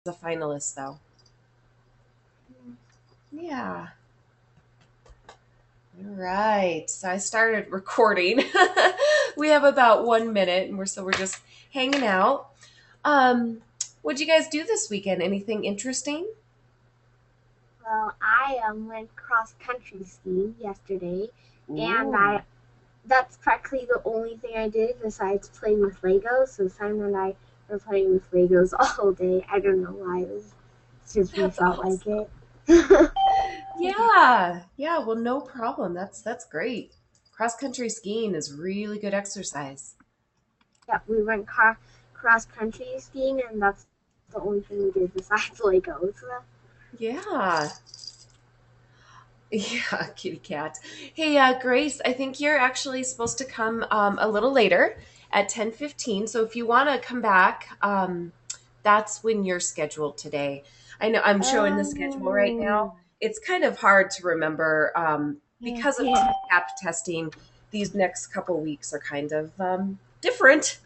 a finalist, though. Yeah. All right. So I started recording. We have about 1 minute, and we're just hanging out. What'd you guys do this weekend? Anything interesting? Well, I went cross country skiing yesterday, and Ooh. I that's practically the only thing I did besides playing with Legos. So Simon and I were playing with Legos all day. I don't know why. It's just we That's felt like awesome. it. Yeah. Yeah. Well, no problem. That's great. Cross country skiing is really good exercise. Yeah, we went cross country skiing, and that's the only thing we did besides Legos. Yeah. Yeah, kitty cat. Hey, Grace, I think you're actually supposed to come a little later at 10:15. So if you want to come back, that's when you're scheduled today. I know I'm showing the schedule right Oh, now. It's kind of hard to remember because of yeah. TCAP testing. These next couple weeks are kind of different.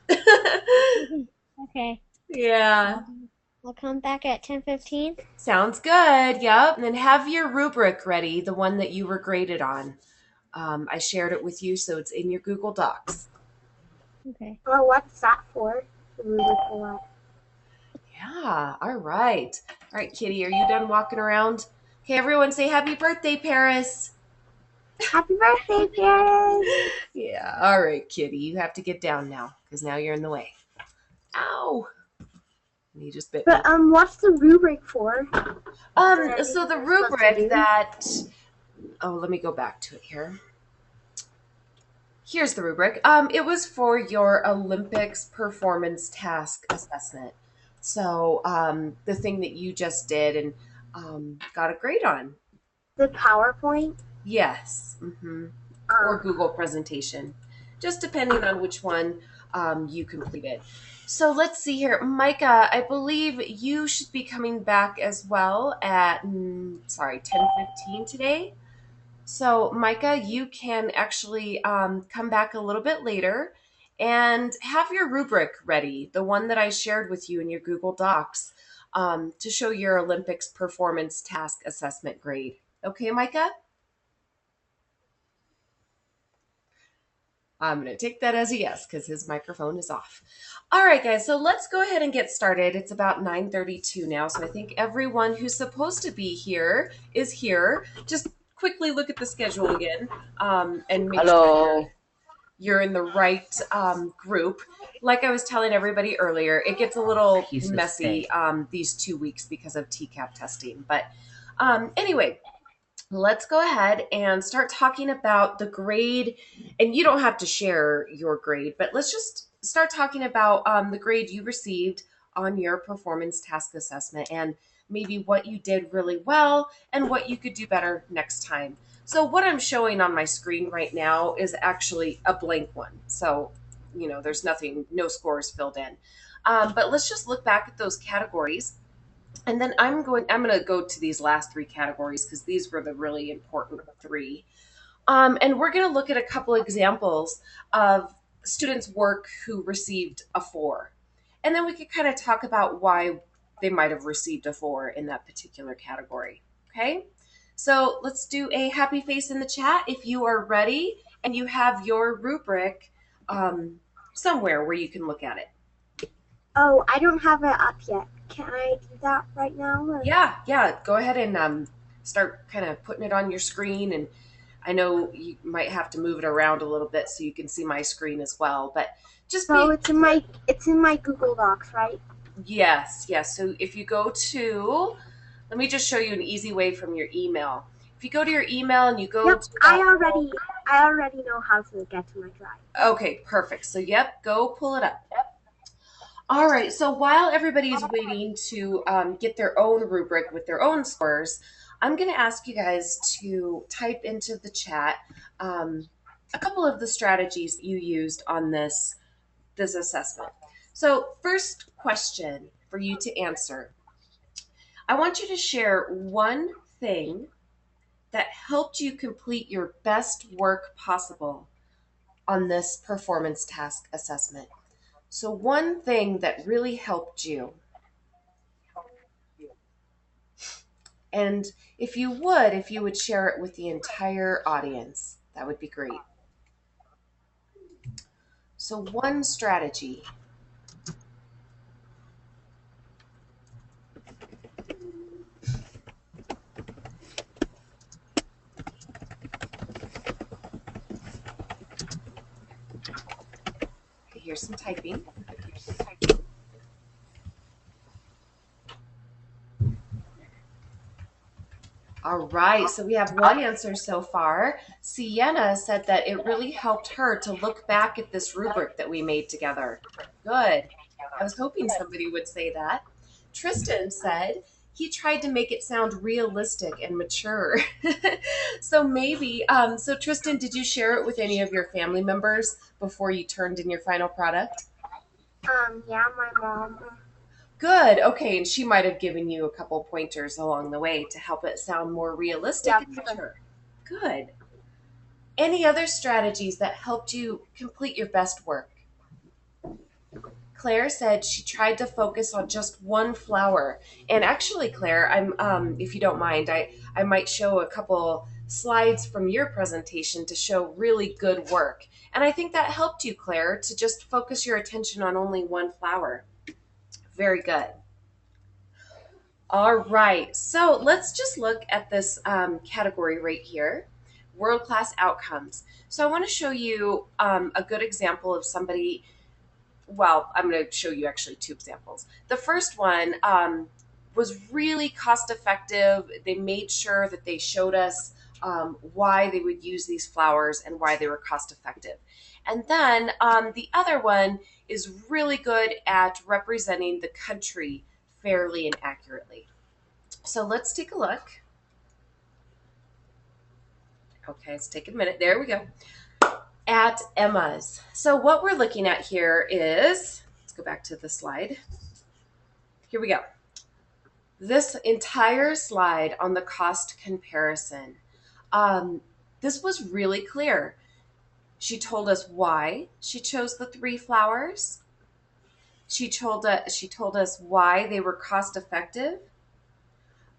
Okay. Yeah. I'll come back at 10:15. Sounds good. Yep. And then have your rubric ready, the one that you were graded on. I shared it with you, so it's in your Google Docs. Okay. Well, what's that for? The rubric for what? Yeah. All right. All right, Kitty, are you done walking around? Okay, everyone say happy birthday, Paris. Happy birthday, Paris! Yeah. All right, Kitty, you have to get down now because now you're in the way. Ow. You just bit But me. what's the rubric for? Is there So anything the we're supposed to rubric do? that, oh, let me go back to it here. Here's the rubric. It was for your Olympics performance task assessment. So the thing that you just did and got a grade on. The PowerPoint? Yes. Or Um, Google presentation, just depending on which one you completed. So let's see here. Micah, I believe you should be coming back as well at, sorry, 10:15 today. So, Micah, you can actually come back a little bit later and have your rubric ready, the one that I shared with you in your Google Docs, to show your Olympics performance task assessment grade. Okay, Micah? I'm going to take that as a yes because his microphone is off. All right, guys, so let's go ahead and get started. It's about 9:32 now, so I think everyone who's supposed to be here is here. Just quickly look at the schedule again and make sure Hello. you're in the right group. Like I was telling everybody earlier, it gets a little He's a messy stay. these 2 weeks because of TCAP testing. But anyway, let's go ahead and start talking about the grade. And you don't have to share your grade, but let's just start talking about the grade you received on your performance task assessment and maybe what you did really well and what you could do better next time. So, what I'm showing on my screen right now is actually a blank one. So, there's nothing, no scores filled in. But let's just look back at those categories and then I'm going to go to these last three categories because these were the really important three. And we're going to look at a couple examples of students' work who received a 4. And then we could kind of talk about why they might have received a 4 in that particular category. Okay? So let's do a happy face in the chat if you are ready and you have your rubric um, somewhere where you can look at it. oh, I don't have it up yet. Can I do that right now? Or? Yeah. Go ahead and start kind of putting it on your screen. And I know you might have to move it around a little bit so you can see my screen as well. But just So be it's in my Google Docs, right? yes. So if you go to, let me just show you an easy way from your email. If you go to your email and you go Yep. to I already know how to get to my drive. okay, perfect. So yep, go pull it up. All right. So while everybody is waiting to get their own rubric with their own scores, I'm going to ask you guys to type into the chat a couple of the strategies you used on this assessment. So, first question for you to answer: I want you to share one thing that helped you complete your best work possible on this performance task assessment. So, one thing that really helped you. And if you would share it with the entire audience, that would be great. So one strategy. Okay, here's some typing. All right, so we have one answer so far. Sienna said that it really helped her to look back at this rubric that we made together. Good. I was hoping somebody would say that. Tristan said he tried to make it sound realistic and mature. So maybe, so Tristan, did you share it with any of your family members before you turned in your final product? Yeah, my mom. Good. Okay, and she might have given you a couple pointers along the way to help it sound more realistic Yep. and mature. Good. Any other strategies that helped you complete your best work? Claire said she tried to focus on just one flower. And actually, Claire, if you don't mind, I might show a couple slides from your presentation to show really good work. And I think that helped you, Claire, to just focus your attention on only one flower. Very good. All right, so let's just look at this category right here, world-class outcomes. So I want to show you a good example of somebody. Well, I'm going to show you actually two examples. The first one was really cost effective. They made sure that they showed us why they would use these flowers and why they were cost effective. And then the other one is really good at representing the country fairly and accurately. So let's take a look. Okay, let's take a minute. There we go. At Emma's. So what we're looking at here is, let's go back to the slide. Here we go. This entire slide on the cost comparison. This was really clear. She told us why she chose the three flowers. She told us why they were cost effective.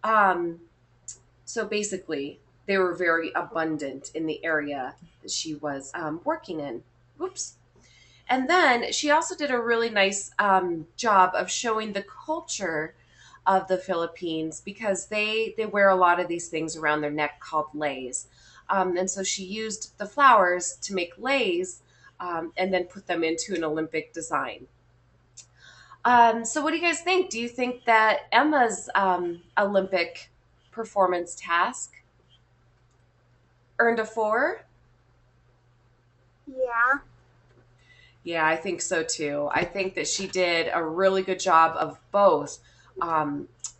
So basically, they were very abundant in the area that she was working in. Whoops. And then she also did a really nice job of showing the culture of the Philippines because they wear a lot of these things around their neck called leis. And so she used the flowers to make leis and then put them into an Olympic design. So what do you guys think? Do you think that Emma's Olympic performance task earned a 4? Yeah. Yeah, I think so too. I think that she did a really good job of both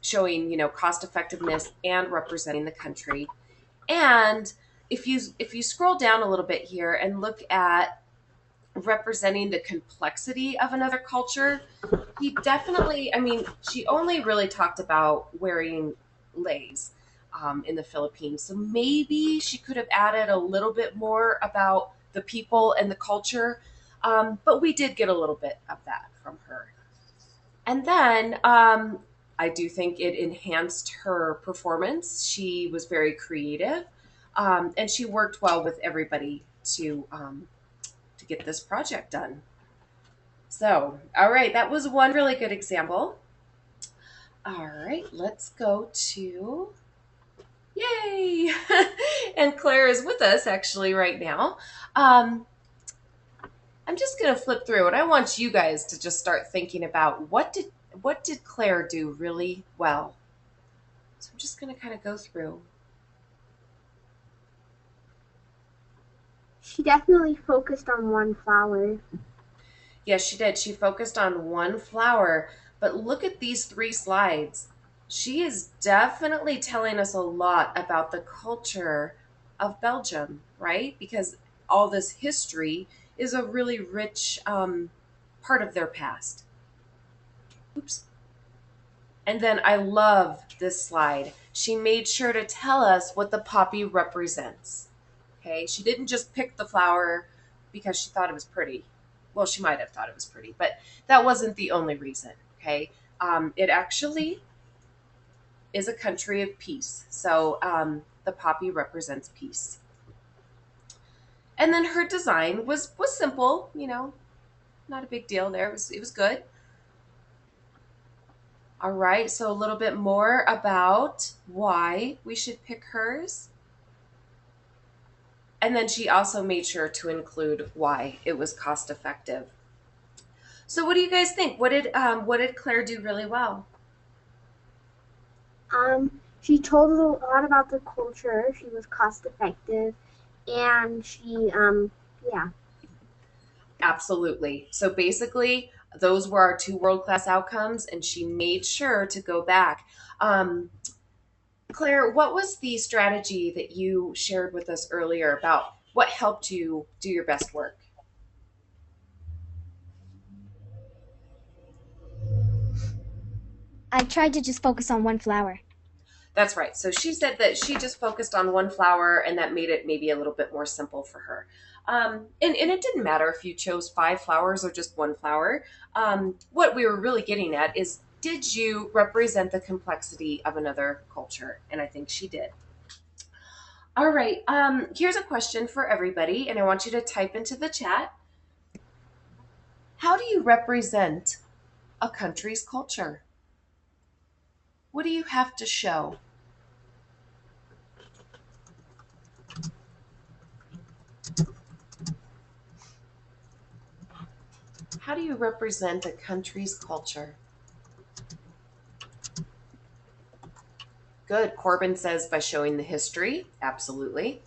showing, cost effectiveness and representing the country. And if you scroll down a little bit here and look at representing the complexity of another culture, he definitely, she only really talked about wearing leis in the Philippines. So maybe she could have added a little bit more about the people and the culture. But we did get a little bit of that from her. And then I do think it enhanced her performance. She was very creative, and she worked well with everybody to get this project done. So, all right, that was one really good example. All right, let's go to, yay! And Claire is with us actually right now. I'm just going to flip through and I want you guys to just start thinking about what did Claire do really well. So I'm just going to kind of go through. She definitely focused on one flower. Yes, she did. She focused on one flower, but look at these 3 slides. She is definitely telling us a lot about the culture of Belgium, right? Because all this history is a really rich part of their past. Oops. And then I love this slide. She made sure to tell us what the poppy represents. Okay, she didn't just pick the flower because she thought it was pretty. Well, she might have thought it was pretty, but that wasn't the only reason. Okay, it actually is a country of peace. So the poppy represents peace. And then her design was simple, not a big deal there. It was good. All right, so a little bit more about why we should pick hers. And then she also made sure to include why it was cost effective. So what do you guys think? What did Claire do really well? She told us a lot about the culture. She was cost effective, and yeah. Absolutely. So basically, those were our two world-class outcomes, and she made sure to go back. Claire, what was the strategy that you shared with us earlier about what helped you do your best work? I tried to just focus on one flower. That's right. So she said that she just focused on one flower, and that made it maybe a little bit more simple for her. And it didn't matter if you chose 5 flowers or just one flower. What we were really getting at is, did you represent the complexity of another culture? And I think she did. All right. Here's a question for everybody, and I want you to type into the chat. How do you represent a country's culture? What do you have to show? How do you represent a country's culture? Good. Corbin says by showing the history. Absolutely.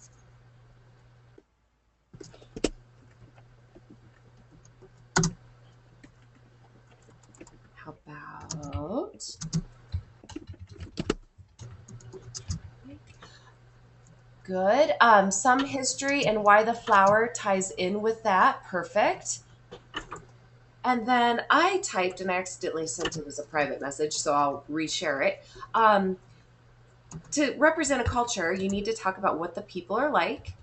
How about... Good. Some history and why the flower ties in with that. Perfect. And then I typed and I accidentally sent it as a private message, so I'll reshare it. To represent a culture, you need to talk about what the people are like.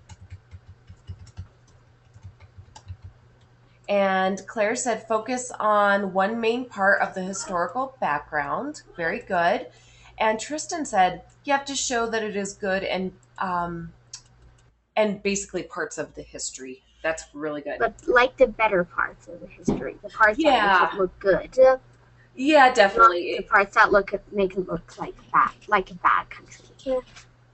And Claire said focus on one main part of the historical background. Very good. And Tristan said you have to show that it is good and basically parts of the history. That's really good. But like the better parts of the history, the parts that make it look good. Yeah, definitely. Not the parts that make it look like a bad country. Yeah.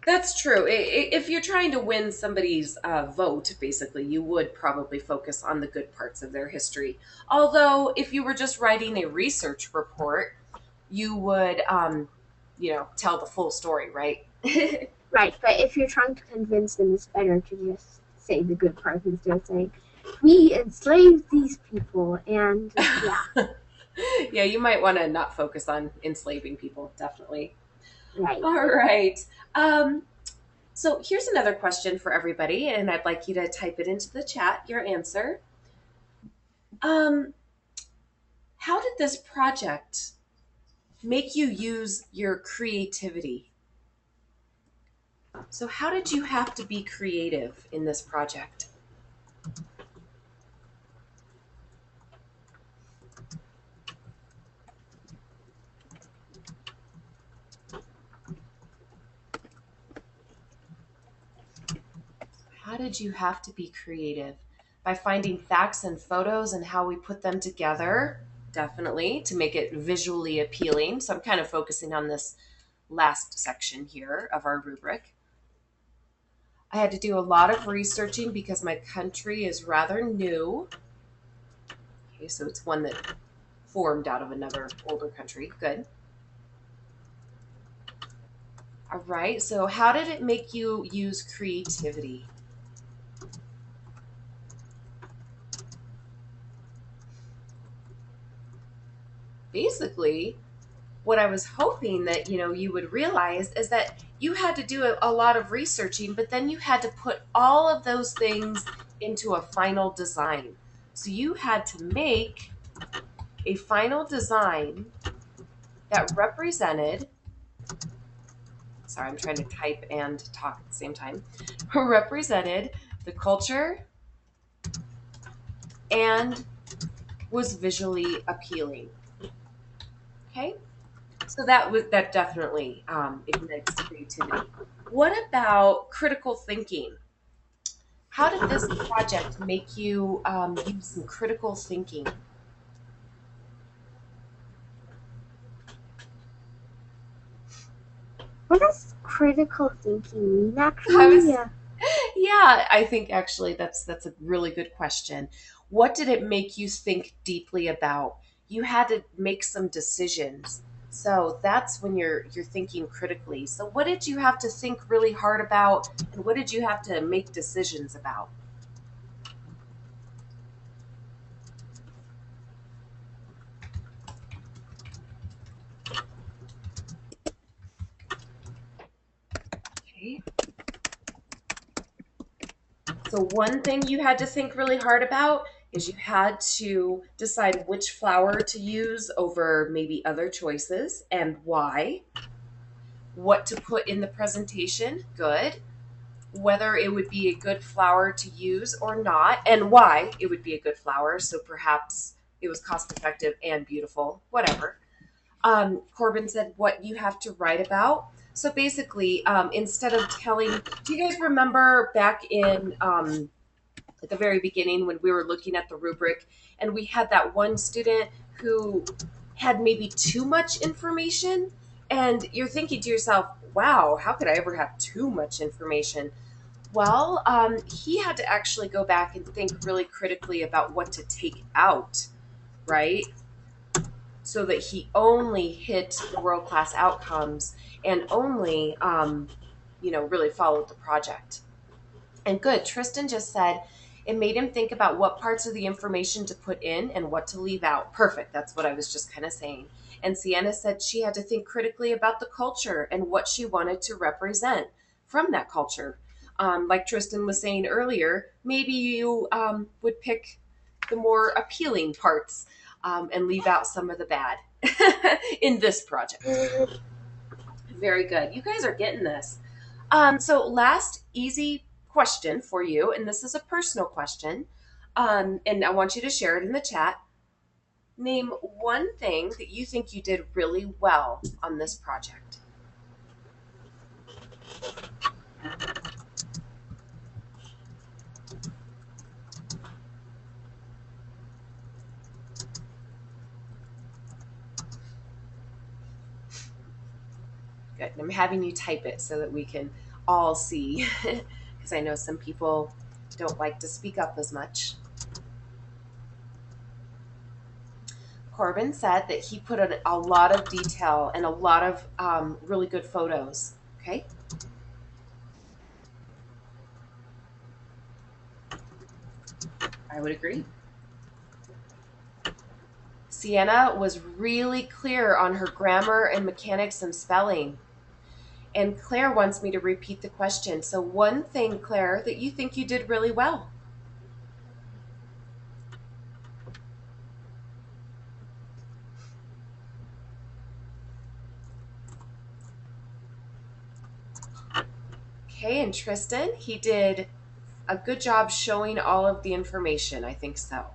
That's true. If you're trying to win somebody's vote, basically, you would probably focus on the good parts of their history. Although, if you were just writing a research report, you would, tell the full story, right? Right, but if you're trying to convince them, it's better to just say the good parts instead of saying, we enslaved these people, and yeah. Yeah, you might want to not focus on enslaving people, definitely. Right. All right. So here's another question for everybody, and I'd like you to type it into the chat, your answer. How did this project make you use your creativity? So how did you have to be creative in this project? How did you have to be creative? By finding facts and photos and how we put them together, definitely, to make it visually appealing. So I'm kind of focusing on this last section here of our rubric. I had to do a lot of researching because my country is rather new. Okay, so it's one that formed out of another older country. Good. All right, so how did it make you use creativity? Basically, what I was hoping that you would realize is that you had to do a lot of researching, but then you had to put all of those things into a final design. So you had to make a final design that represented, sorry, I'm trying to type and talk at the same time, represented the culture and was visually appealing. Okay? So that definitely ignites creativity. What about critical thinking? How did this project make you use some critical thinking? What does critical thinking mean, I actually? was, yeah, I think actually that's a really good question. What did it make you think deeply about? You had to make some decisions. So that's when you're thinking critically. So what did you have to think really hard about, and what did you have to make decisions about? Okay. So, one thing you had to think really hard about is you had to decide which flower to use over maybe other choices and why, what to put in the presentation, good, whether it would be a good flower to use or not, and why it would be a good flower. So, perhaps it was cost effective and beautiful, whatever. Corbin said what you have to write about. So basically, instead of telling, do you guys remember back in at the very beginning when we were looking at the rubric and we had that one student who had maybe too much information? And you're thinking to yourself, wow, how could I ever have too much information? Well, he had to actually go back and think really critically about what to take out, right? So that he only hit the world class outcomes and only, really followed the project. And good, Tristan just said it made him think about what parts of the information to put in and what to leave out. Perfect. That's what I was just kind of saying. And Sienna said she had to think critically about the culture and what she wanted to represent from that culture. Like Tristan was saying earlier, maybe you would pick the more appealing parts and leave out some of the bad in this project. Very good. You guys are getting this. So, last easy question for you, and this is a personal question, and I want you to share it in the chat. Name one thing that you think you did really well on this project. Good. And I'm having you type it so that we can all see, because I know some people don't like to speak up as much. Corbin said that he put in a lot of detail and a lot of really good photos. Okay. I would agree. Sienna was really clear on her grammar and mechanics and spelling. And Claire wants me to repeat the question. So, one thing, Claire, that you think you did really well. Okay, and Tristan, he did a good job showing all of the information. I think so.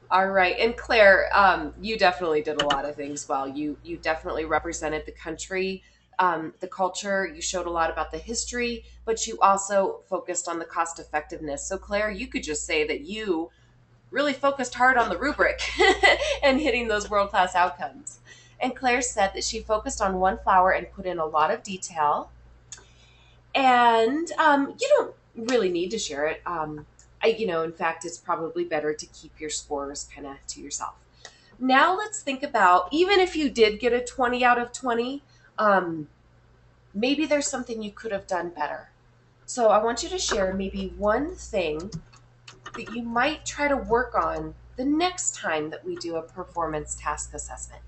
All right, and Claire, you definitely did a lot of things well. You definitely represented the country, the culture. You showed a lot about the history, but you also focused on the cost effectiveness. So, Claire, you could just say that you really focused hard on the rubric and hitting those world class outcomes. And Claire said that she focused on one flower and put in a lot of detail. And you don't really need to share it. In fact, it's probably better to keep your scores kind of to yourself. Now let's think about, even if you did get a 20 out of 20, maybe there's something you could have done better. So I want you to share maybe one thing that you might try to work on the next time that we do a performance task assessment.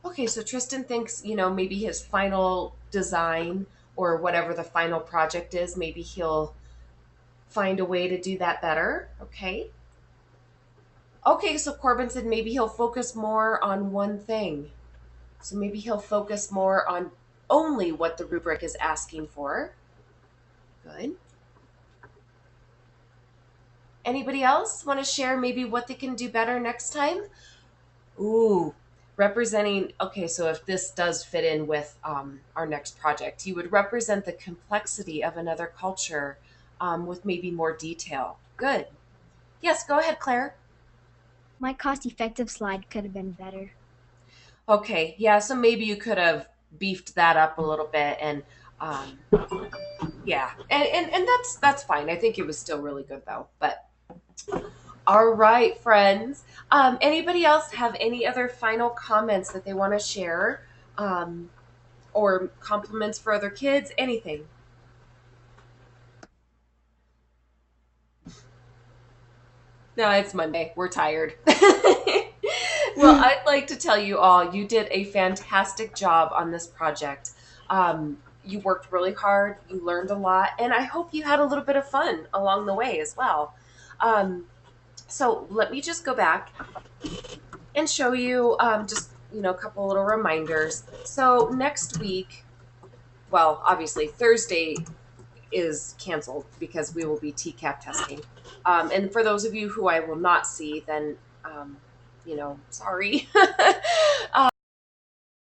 Okay, so Tristan thinks, maybe his final design or whatever the final project is, maybe he'll find a way to do that better. Okay. Okay, so Corbin said maybe he'll focus more on one thing. So maybe he'll focus more on only what the rubric is asking for. Good. Anybody else want to share maybe what they can do better next time? Ooh, representing. Okay, so if this does fit in with our next project, you would represent the complexity of another culture with maybe more detail. Good. Yes, go ahead, Claire. My cost-effective slide could have been better. Okay, yeah, so maybe you could have beefed that up a little bit and um, yeah, and that's fine. I think it was still really good though. But all right, friends. Anybody else have any other final comments that they want to share, um, or compliments for other kids? Anything? No, it's Monday. We're tired. Well, I'd like to tell you all you did a fantastic job on this project. You worked really hard, you learned a lot, and I hope you had a little bit of fun along the way as well. Um, so let me just go back and show you just a couple little reminders. So next week, well, obviously Thursday is canceled because we will be TCAP testing. And for those of you who I will not see, then sorry.